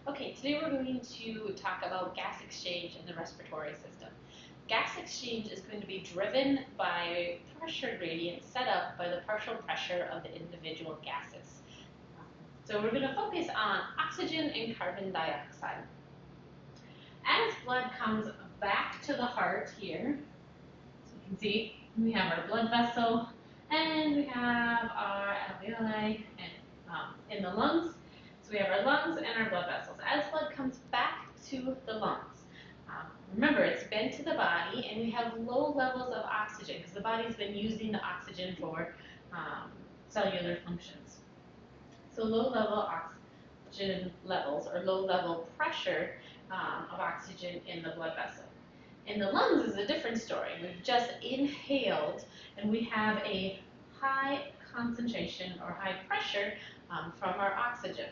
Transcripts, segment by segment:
Okay, today we're going to talk about gas exchange in the respiratory system. Gas exchange is going to be driven by pressure gradients set up by the partial pressure of the individual gases. So we're going to focus on oxygen and carbon dioxide. As blood comes back to the heart here, so you can see we have our blood vessel and we have our alveoli in the lungs. So we have our lungs and our blood vessels. As blood comes back to the lungs, remember it's been to the body and we have low levels of oxygen because the body's been using the oxygen for cellular functions. So low level oxygen levels or low level pressure of oxygen in the blood vessel. In the lungs is a different story. We've just inhaled and we have a high concentration or high pressure from our oxygen.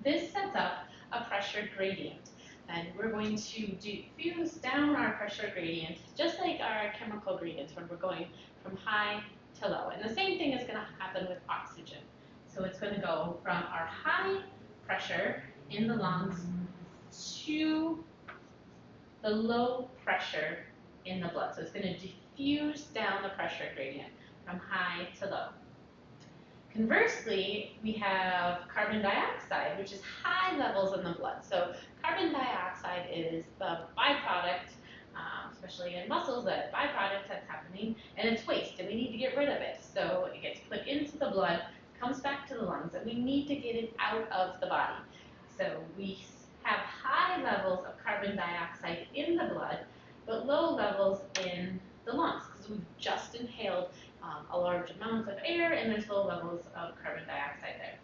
This sets up a pressure gradient, and we're going to diffuse down our pressure gradient just like our chemical gradients when we're going from high to low. And the same thing is going to happen with oxygen. So it's going to go from our high pressure in the lungs to the low pressure in the blood. So it's going to diffuse down the pressure gradient from high to low. Conversely, we have carbon dioxide, which is high levels in the blood. So carbon dioxide is the byproduct, especially in muscles, that byproduct that's happening, and it's waste, and we need to get rid of it. So it gets put into the blood, comes back to the lungs, and we need to get it out of the body. So we have high levels of carbon dioxide in the blood, but low levels in the lungs, because we've just inhaled a large amount of air and there's low levels of carbon dioxide there.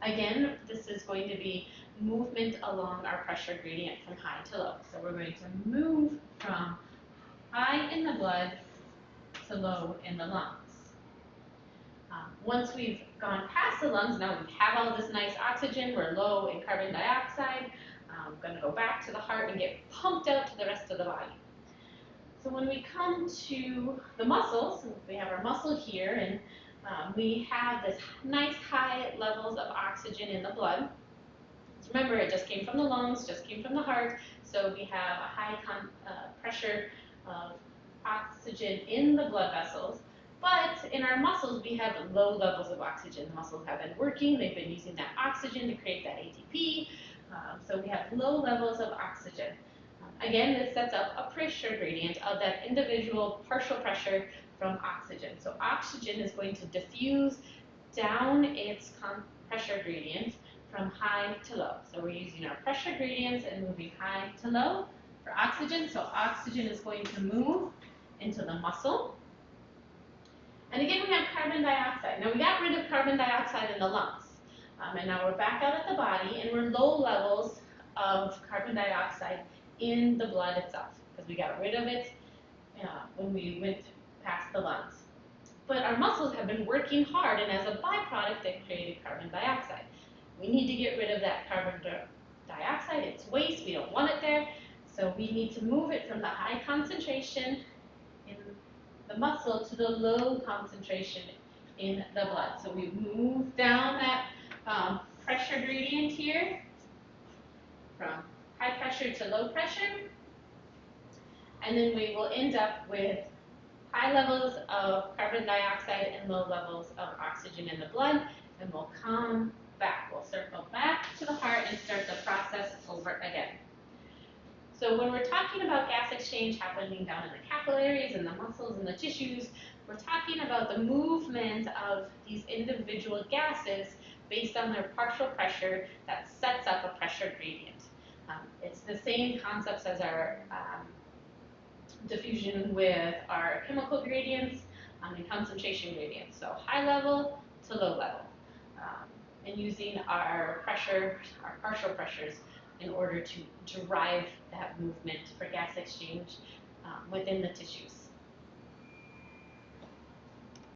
Again, this is going to be movement along our pressure gradient from high to low. So we're going to move from high in the blood to low in the lungs. Once we've gone past the lungs, now we have all this nice oxygen, we're low in carbon dioxide. We're going to go back to the heart and get pumped out to the rest of the body. So when we come to the muscles, we have our muscle here, and we have this nice high levels of oxygen in the blood. So remember, it just came from the lungs, just came from the heart, so we have a high pressure of oxygen in the blood vessels. But in our muscles, we have low levels of oxygen. The muscles have been working, they've been using that oxygen to create that ATP, so we have low levels of oxygen. Again, this sets up a pressure gradient of that individual partial pressure from oxygen. So oxygen is going to diffuse down its pressure gradient from high to low. So we're using our pressure gradients and moving high to low for oxygen. So oxygen is going to move into the muscle. And again, we have carbon dioxide. Now we got rid of carbon dioxide in the lungs. And now we're back out at the body and we're low levels of carbon dioxide in the blood itself, because we got rid of it when we went past the lungs. But our muscles have been working hard, and as a byproduct, they created carbon dioxide. We need to get rid of that carbon dioxide. It's waste. We don't want it there. So we need to move it from the high concentration in the muscle to the low concentration in the blood. So we move down that pressure gradient here from high pressure to low pressure, and then we will end up with high levels of carbon dioxide and low levels of oxygen in the blood, and we'll come back. We'll circle back to the heart and start the process over again. So when we're talking about gas exchange happening down in the capillaries and the muscles and the tissues, we're talking about the movement of these individual gases based on their partial pressure that sets up a pressure gradient. It's the same concepts as our diffusion with our chemical gradients and concentration gradients. So high level to low level, and using our pressure, our partial pressures, in order to drive that movement for gas exchange within the tissues.